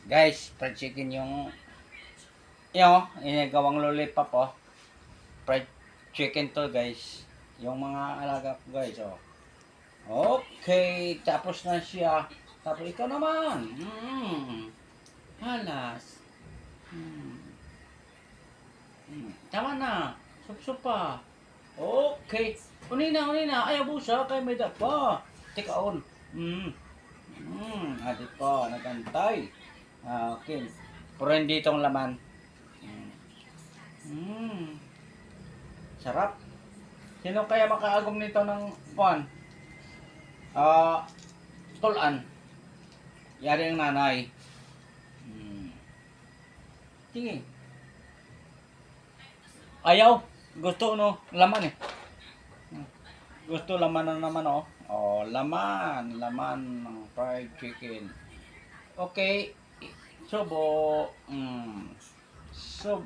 Guys, fried chicken yung inagawang lollipop oh. Fried chicken to guys. Yung mga alaga ko guys oh. Okay, tapos na siya. Tapos ikaw naman. Halas. Mm. Tama na. Sup pa. Okay. Unina. Ayaw busa kay may dapa. Tikaon. Adi pa, nagantay. Okay. Pero hindi itong laman. Mm. Sarap. Sino kaya makaagom nito ng kuan? Tulan. Yari ang nanay. Tingin. Ayaw. Gusto no, laman eh. Gusto laman na naman oh. Oh, laman ng fried chicken. Okay. Subo. Sub